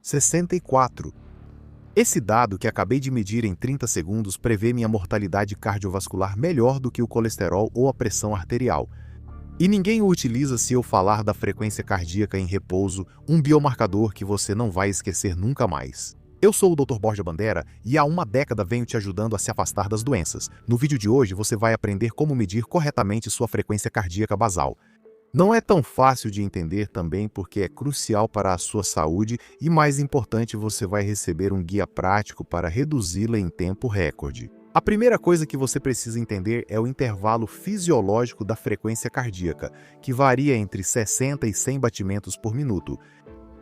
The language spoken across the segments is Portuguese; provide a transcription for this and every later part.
64. Esse dado que acabei de medir em 30 segundos prevê minha mortalidade cardiovascular melhor do que o colesterol ou a pressão arterial. E ninguém o utiliza se eu falar da frequência cardíaca em repouso, um biomarcador que você não vai esquecer nunca mais. Eu sou o Dr. Borja Bandera e há uma década venho te ajudando a se afastar das doenças. No vídeo de hoje você vai aprender como medir corretamente sua frequência cardíaca basal. Não é tão fácil de entender também porque é crucial para a sua saúde e, mais importante, você vai receber um guia prático para reduzi-la em tempo recorde. A primeira coisa que você precisa entender é o intervalo fisiológico da frequência cardíaca, que varia entre 60 e 100 batimentos por minuto.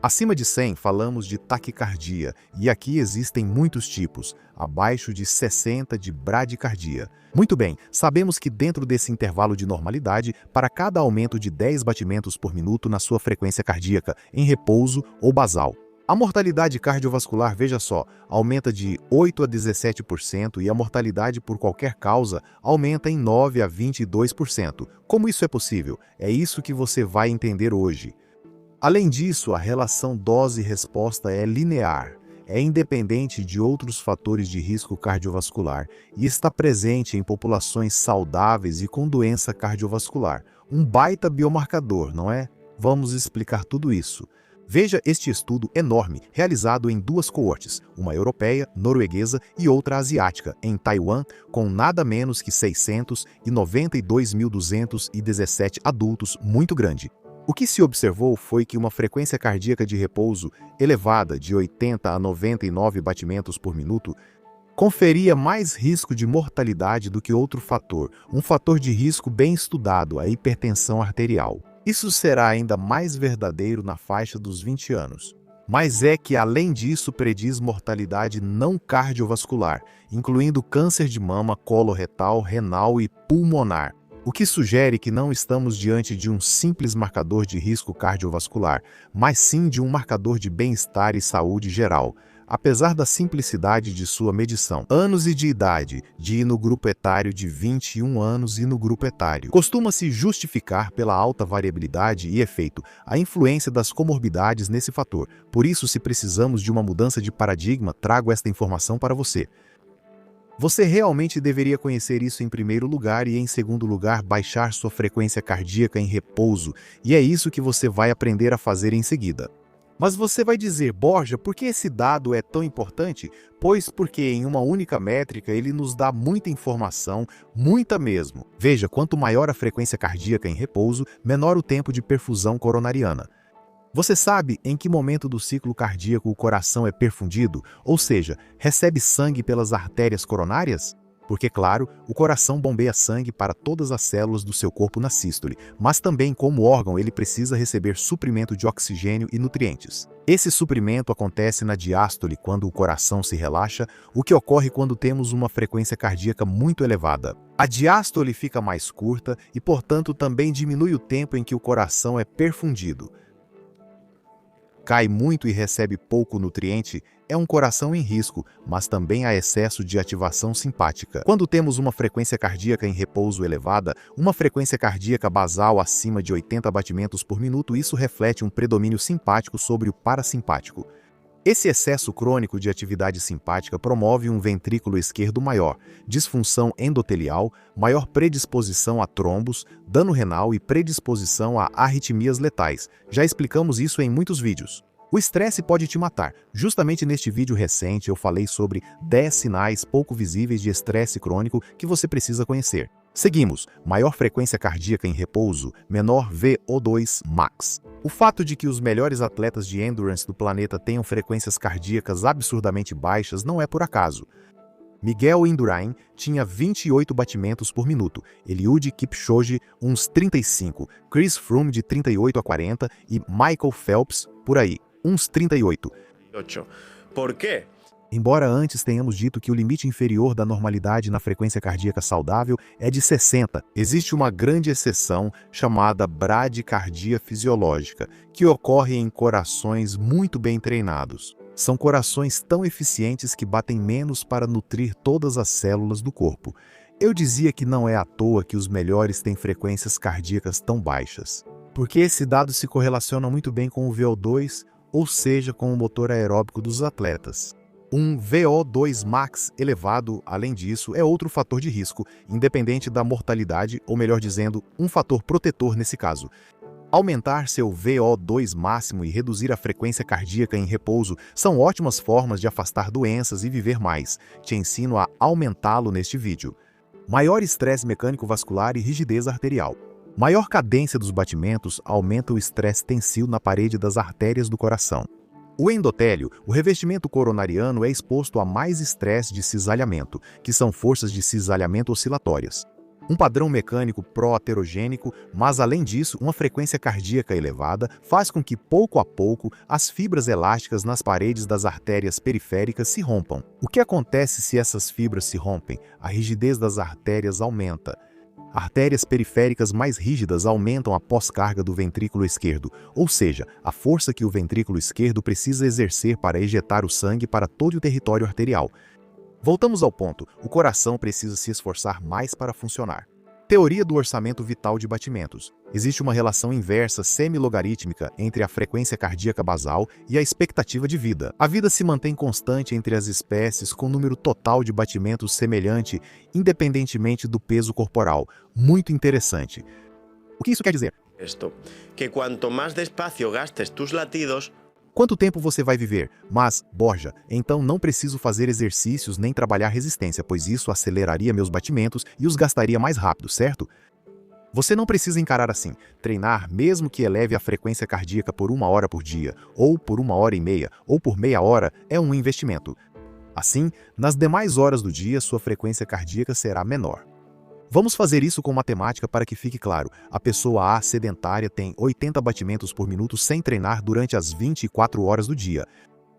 Acima de 100, falamos de taquicardia, e aqui existem muitos tipos, abaixo de 60 de bradicardia. Muito bem, sabemos que dentro desse intervalo de normalidade, para cada aumento de 10 batimentos por minuto na sua frequência cardíaca, em repouso ou basal, a mortalidade cardiovascular, veja só, aumenta de 8 a 17% e a mortalidade por qualquer causa aumenta em 9 a 22%. Como isso é possível? É isso que você vai entender hoje. Além disso, a relação dose-resposta é linear, é independente de outros fatores de risco cardiovascular e está presente em populações saudáveis e com doença cardiovascular. Um baita biomarcador, não é? Vamos explicar tudo isso. Veja este estudo enorme, realizado em duas coortes, uma europeia, norueguesa e outra asiática, em Taiwan, com nada menos que 692.217 adultos, muito grande. O que se observou foi que uma frequência cardíaca de repouso elevada de 80 a 99 batimentos por minuto conferia mais risco de mortalidade do que outro fator, um fator de risco bem estudado, a hipertensão arterial. Isso será ainda mais verdadeiro na faixa dos 20 anos. Mas é que, além disso, prediz mortalidade não cardiovascular, incluindo câncer de mama, coloretal, renal e pulmonar. O que sugere que não estamos diante de um simples marcador de risco cardiovascular, mas sim de um marcador de bem-estar e saúde geral. Apesar da simplicidade de sua medição, anos e de idade, de ir no grupo etário de 21 anos e no grupo etário, costuma-se justificar pela alta variabilidade e efeito, a influência das comorbidades nesse fator. Por isso, se precisamos de uma mudança de paradigma, trago esta informação para você. Você realmente deveria conhecer isso em primeiro lugar e, em segundo lugar, baixar sua frequência cardíaca em repouso, e é isso que você vai aprender a fazer em seguida. Mas você vai dizer, Borja, por que esse dado é tão importante? Pois porque em uma única métrica ele nos dá muita informação, muita mesmo. Veja, quanto maior a frequência cardíaca em repouso, menor o tempo de perfusão coronariana. Você sabe em que momento do ciclo cardíaco o coração é perfundido, ou seja, recebe sangue pelas artérias coronárias? Porque, claro, o coração bombeia sangue para todas as células do seu corpo na sístole, mas também como órgão ele precisa receber suprimento de oxigênio e nutrientes. Esse suprimento acontece na diástole, quando o coração se relaxa, o que ocorre quando temos uma frequência cardíaca muito elevada. A diástole fica mais curta e, portanto, também diminui o tempo em que o coração é perfundido. Cai muito e recebe pouco nutriente, é um coração em risco, mas também há excesso de ativação simpática. Quando temos uma frequência cardíaca em repouso elevada, uma frequência cardíaca basal acima de 80 batimentos por minuto, isso reflete um predomínio simpático sobre o parasimpático. Esse excesso crônico de atividade simpática promove um ventrículo esquerdo maior, disfunção endotelial, maior predisposição a trombos, dano renal e predisposição a arritmias letais. Já explicamos isso em muitos vídeos. O estresse pode te matar. Justamente neste vídeo recente eu falei sobre 10 sinais pouco visíveis de estresse crônico que você precisa conhecer. Seguimos, maior frequência cardíaca em repouso, menor VO2 max. O fato de que os melhores atletas de endurance do planeta tenham frequências cardíacas absurdamente baixas não é por acaso. Miguel Indurain tinha 28 batimentos por minuto, Eliud Kipchoge uns 35, Chris Froome de 38 a 40 e Michael Phelps, por aí, uns 38. Por quê? Embora antes tenhamos dito que o limite inferior da normalidade na frequência cardíaca saudável é de 60, existe uma grande exceção chamada bradicardia fisiológica, que ocorre em corações muito bem treinados. São corações tão eficientes que batem menos para nutrir todas as células do corpo. Eu dizia que não é à toa que os melhores têm frequências cardíacas tão baixas, porque esse dado se correlaciona muito bem com o VO2, ou seja, com o motor aeróbico dos atletas. Um VO2 max elevado, além disso, é outro fator de risco, independente da mortalidade, ou melhor dizendo, um fator protetor nesse caso. Aumentar seu VO2 máximo e reduzir a frequência cardíaca em repouso são ótimas formas de afastar doenças e viver mais. Te ensino a aumentá-lo neste vídeo. Maior estresse mecânico vascular e rigidez arterial. Maior cadência dos batimentos aumenta o estresse tensil na parede das artérias do coração. O endotélio, o revestimento coronariano, é exposto a mais estresse de cisalhamento, que são forças de cisalhamento oscilatórias. Um padrão mecânico pró-aterogênico, mas além disso, uma frequência cardíaca elevada, faz com que pouco a pouco as fibras elásticas nas paredes das artérias periféricas se rompam. O que acontece se essas fibras se rompem? A rigidez das artérias aumenta. Artérias periféricas mais rígidas aumentam a pós-carga do ventrículo esquerdo, ou seja, a força que o ventrículo esquerdo precisa exercer para ejetar o sangue para todo o território arterial. Voltamos ao ponto, o coração precisa se esforçar mais para funcionar. Teoria do orçamento vital de batimentos. Existe uma relação inversa semi-logarítmica entre a frequência cardíaca basal e a expectativa de vida. A vida se mantém constante entre as espécies com número total de batimentos semelhante, independentemente do peso corporal. Muito interessante. O que isso quer dizer? Esto, que cuanto más despacio gastes tus latidos, Quanto tempo você vai viver? Mas, Borja, então não preciso fazer exercícios nem trabalhar resistência, pois isso aceleraria meus batimentos e os gastaria mais rápido, certo? Você não precisa encarar assim. Treinar, mesmo que eleve a frequência cardíaca por 1 hora por dia, ou por 1h30, ou por meia hora, é um investimento. Assim, nas demais horas do dia, sua frequência cardíaca será menor. Vamos fazer isso com matemática para que fique claro. A pessoa A sedentária tem 80 batimentos por minuto sem treinar durante as 24 horas do dia.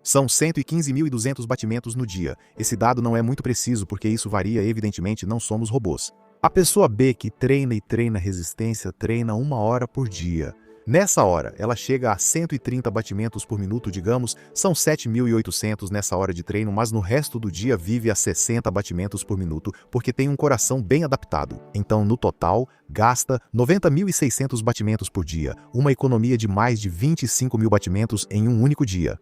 São 115.200 batimentos no dia. Esse dado não é muito preciso porque isso varia, evidentemente, não somos robôs. A pessoa B que treina resistência treina 1 hora por dia. Nessa hora, ela chega a 130 batimentos por minuto, digamos, são 7.800 nessa hora de treino, mas no resto do dia vive a 60 batimentos por minuto, porque tem um coração bem adaptado. Então, no total, gasta 90.600 batimentos por dia, uma economia de mais de 25.000 batimentos em um único dia.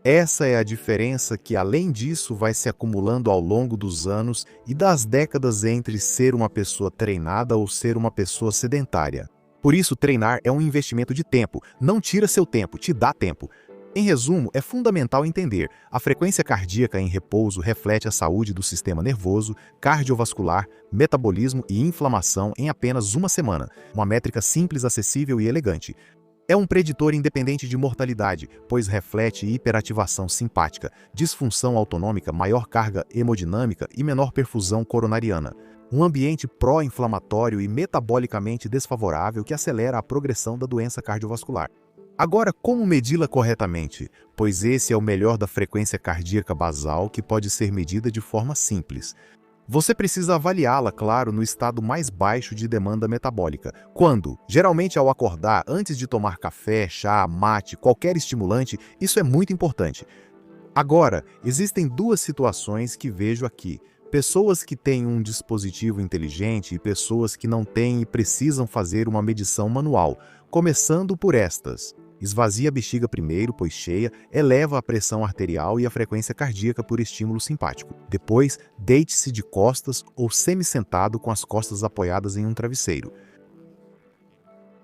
Essa é a diferença que, além disso, vai se acumulando ao longo dos anos e das décadas entre ser uma pessoa treinada ou ser uma pessoa sedentária. Por isso, treinar é um investimento de tempo. Não tira seu tempo, te dá tempo. Em resumo, é fundamental entender: a frequência cardíaca em repouso reflete a saúde do sistema nervoso, cardiovascular, metabolismo e inflamação em apenas 1 semana. Uma métrica simples, acessível e elegante. É um preditor independente de mortalidade, pois reflete hiperativação simpática, disfunção autonômica, maior carga hemodinâmica e menor perfusão coronariana. Um ambiente pró-inflamatório e metabolicamente desfavorável que acelera a progressão da doença cardiovascular. Agora, como medi-la corretamente? Pois esse é o melhor da frequência cardíaca basal, que pode ser medida de forma simples. Você precisa avaliá-la, claro, no estado mais baixo de demanda metabólica. Quando? Geralmente ao acordar, antes de tomar café, chá, mate, qualquer estimulante, isso é muito importante. Agora, existem 2 situações que vejo aqui. Pessoas que têm um dispositivo inteligente e pessoas que não têm e precisam fazer uma medição manual, começando por estas. Esvazie a bexiga primeiro, pois cheia, eleva a pressão arterial e a frequência cardíaca por estímulo simpático. Depois, deite-se de costas ou semi-sentado com as costas apoiadas em um travesseiro.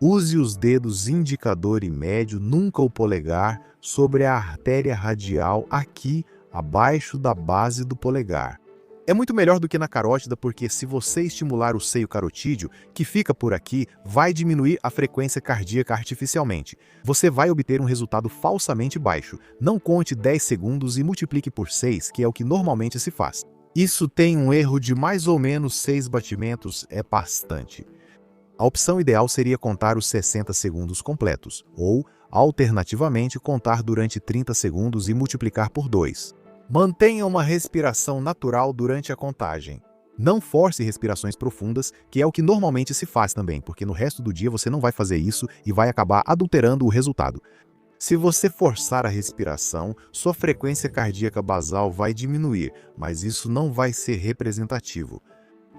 Use os dedos indicador e médio, nunca o polegar, sobre a artéria radial aqui, abaixo da base do polegar. É muito melhor do que na carótida, porque se você estimular o seio carotídeo, que fica por aqui, vai diminuir a frequência cardíaca artificialmente. Você vai obter um resultado falsamente baixo. Não conte 10 segundos e multiplique por 6, que é o que normalmente se faz. Isso tem um erro de mais ou menos 6 batimentos, é bastante. A opção ideal seria contar os 60 segundos completos, ou, alternativamente, contar durante 30 segundos e multiplicar por 2. Mantenha uma respiração natural durante a contagem. Não force respirações profundas, que é o que normalmente se faz também, porque no resto do dia você não vai fazer isso e vai acabar adulterando o resultado. Se você forçar a respiração, sua frequência cardíaca basal vai diminuir, mas isso não vai ser representativo.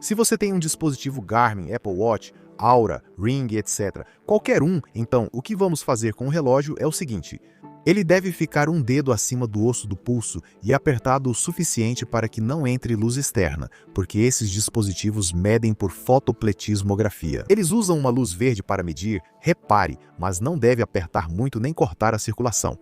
Se você tem um dispositivo Garmin, Apple Watch, Oura, Ring, etc. Qualquer um, então, o que vamos fazer com o relógio é o seguinte: ele deve ficar um dedo acima do osso do pulso e apertado o suficiente para que não entre luz externa, porque esses dispositivos medem por fotopletismografia. Eles usam uma luz verde para medir, repare, mas não deve apertar muito nem cortar a circulação.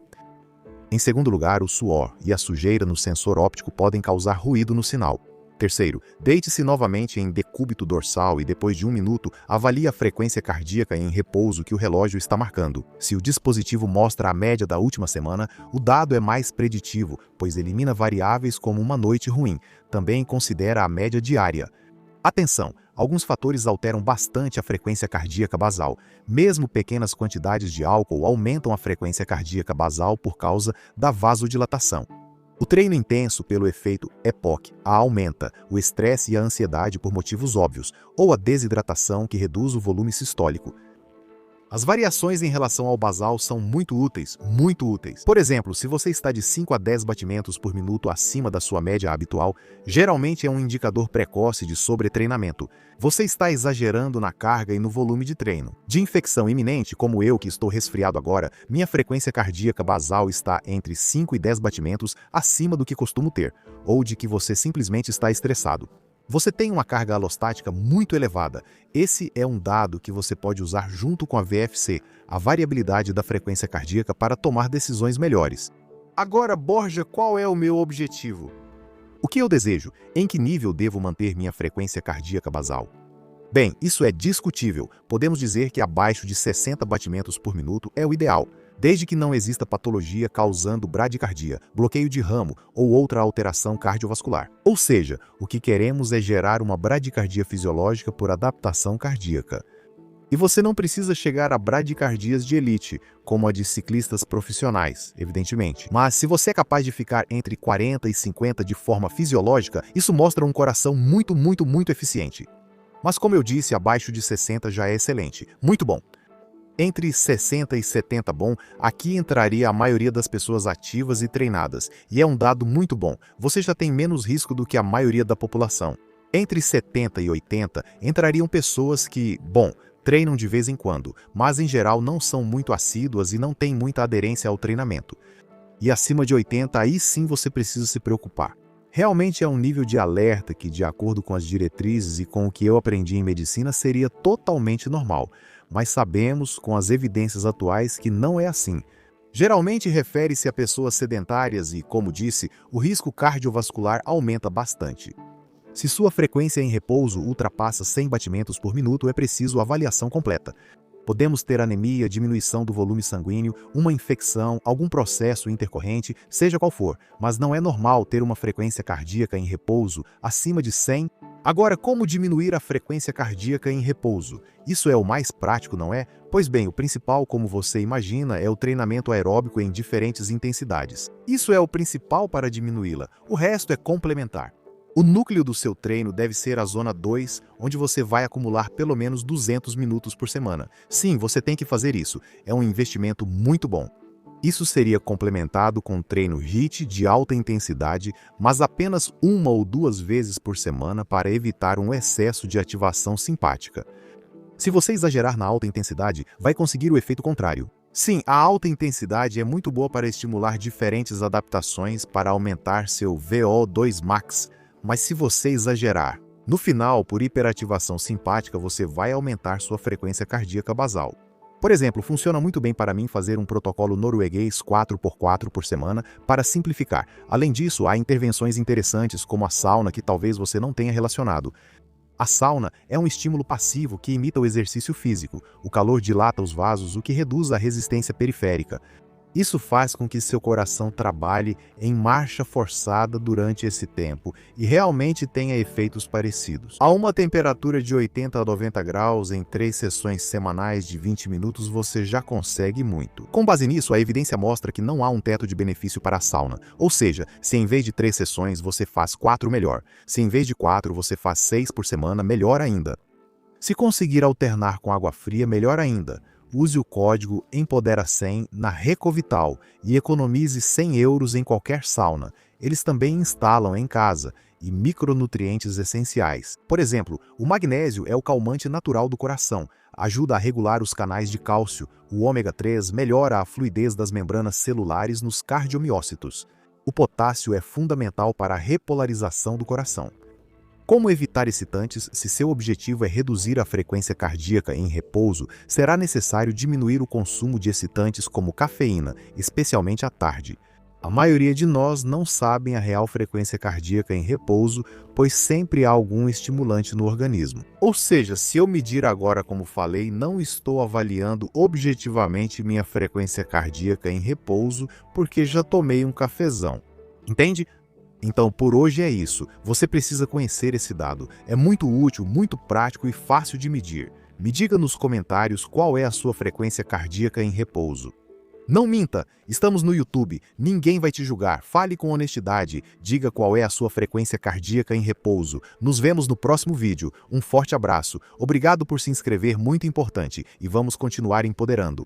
Em segundo lugar, o suor e a sujeira no sensor óptico podem causar ruído no sinal. Terceiro, deite-se novamente em decúbito dorsal e depois de 1 minuto, avalie a frequência cardíaca em repouso que o relógio está marcando. Se o dispositivo mostra a média da última semana, o dado é mais preditivo, pois elimina variáveis como uma noite ruim. Também considera a média diária. Atenção! Alguns fatores alteram bastante a frequência cardíaca basal. Mesmo pequenas quantidades de álcool aumentam a frequência cardíaca basal por causa da vasodilatação. O treino intenso pelo efeito EPOC a aumenta, o estresse e a ansiedade por motivos óbvios, ou a desidratação que reduz o volume sistólico. As variações em relação ao basal são muito úteis, muito úteis. Por exemplo, se você está de 5 a 10 batimentos por minuto acima da sua média habitual, geralmente é um indicador precoce de sobretreinamento. Você está exagerando na carga e no volume de treino. De infecção iminente, como eu que estou resfriado agora, minha frequência cardíaca basal está entre 5 e 10 batimentos acima do que costumo ter, ou de que você simplesmente está estressado. Você tem uma carga alostática muito elevada. Esse é um dado que você pode usar junto com a VFC, a variabilidade da frequência cardíaca, para tomar decisões melhores. Agora, Borja, qual é o meu objetivo? O que eu desejo? Em que nível devo manter minha frequência cardíaca basal? Bem, isso é discutível. Podemos dizer que abaixo de 60 batimentos por minuto é o ideal, desde que não exista patologia causando bradicardia, bloqueio de ramo ou outra alteração cardiovascular. Ou seja, o que queremos é gerar uma bradicardia fisiológica por adaptação cardíaca. E você não precisa chegar a bradicardias de elite, como a de ciclistas profissionais, evidentemente. Mas se você é capaz de ficar entre 40 e 50 de forma fisiológica, isso mostra um coração muito eficiente. Mas como eu disse, abaixo de 60 já é excelente. Muito bom. Entre 60 e 70 bom, aqui entraria a maioria das pessoas ativas e treinadas, e é um dado muito bom, você já tem menos risco do que a maioria da população. Entre 70 e 80 entrariam pessoas que, bom, treinam de vez em quando, mas em geral não são muito assíduas e não têm muita aderência ao treinamento. E acima de 80, aí sim você precisa se preocupar. Realmente é um nível de alerta que, de acordo com as diretrizes e com o que eu aprendi em medicina, seria totalmente normal. Mas sabemos, com as evidências atuais, que não é assim. Geralmente refere-se a pessoas sedentárias e, como disse, o risco cardiovascular aumenta bastante. Se sua frequência em repouso ultrapassa 100 batimentos por minuto, é preciso avaliação completa. Podemos ter anemia, diminuição do volume sanguíneo, uma infecção, algum processo intercorrente, seja qual for, mas não é normal ter uma frequência cardíaca em repouso acima de 100. Agora, como diminuir a frequência cardíaca em repouso? Isso é o mais prático, não é? Pois bem, o principal, como você imagina, é o treinamento aeróbico em diferentes intensidades. Isso é o principal para diminuí-la, o resto é complementar. O núcleo do seu treino deve ser a zona 2, onde você vai acumular pelo menos 200 minutos por semana. Sim, você tem que fazer isso. É um investimento muito bom. Isso seria complementado com treino HIIT de alta intensidade, mas apenas 1 ou 2 vezes por semana para evitar um excesso de ativação simpática. Se você exagerar na alta intensidade, vai conseguir o efeito contrário. Sim, a alta intensidade é muito boa para estimular diferentes adaptações para aumentar seu VO2 max, mas se você exagerar, no final, por hiperativação simpática, você vai aumentar sua frequência cardíaca basal. Por exemplo, funciona muito bem para mim fazer um protocolo norueguês 4x4 por semana para simplificar. Além disso, há intervenções interessantes como a sauna que talvez você não tenha relacionado. A sauna é um estímulo passivo que imita o exercício físico. O calor dilata os vasos, o que reduz a resistência periférica. Isso faz com que seu coração trabalhe em marcha forçada durante esse tempo e realmente tenha efeitos parecidos. A uma temperatura de 80 a 90 graus em 3 sessões semanais de 20 minutos você já consegue muito. Com base nisso, a evidência mostra que não há um teto de benefício para a sauna. Ou seja, se em vez de 3 sessões você faz 4, melhor. Se em vez de 4 você faz 6 por semana, melhor ainda. Se conseguir alternar com água fria, melhor ainda. Use o código EMPODERA100 na Recovital e economize 100 € em qualquer sauna. eles também instalam em casa e micronutrientes essenciais. Por exemplo, o magnésio é o calmante natural do coração, ajuda a regular os canais de cálcio. O ômega 3 melhora a fluidez das membranas celulares nos cardiomiócitos. O potássio é fundamental para a repolarização do coração. Como evitar excitantes? Se seu objetivo é reduzir a frequência cardíaca em repouso, será necessário diminuir o consumo de excitantes como cafeína, especialmente à tarde. A maioria de nós não sabem a real frequência cardíaca em repouso, pois sempre há algum estimulante no organismo. Ou seja, se eu medir agora como falei, não estou avaliando objetivamente minha frequência cardíaca em repouso porque já tomei um cafezão. Entende? Então, por hoje é isso. Você precisa conhecer esse dado. É muito útil, muito prático e fácil de medir. Me diga nos comentários qual é a sua frequência cardíaca em repouso. Não minta! Estamos no YouTube. Ninguém vai te julgar. Fale com honestidade. Diga qual é a sua frequência cardíaca em repouso. Nos vemos no próximo vídeo. Um forte abraço. Obrigado por se inscrever, muito importante. E vamos continuar empoderando.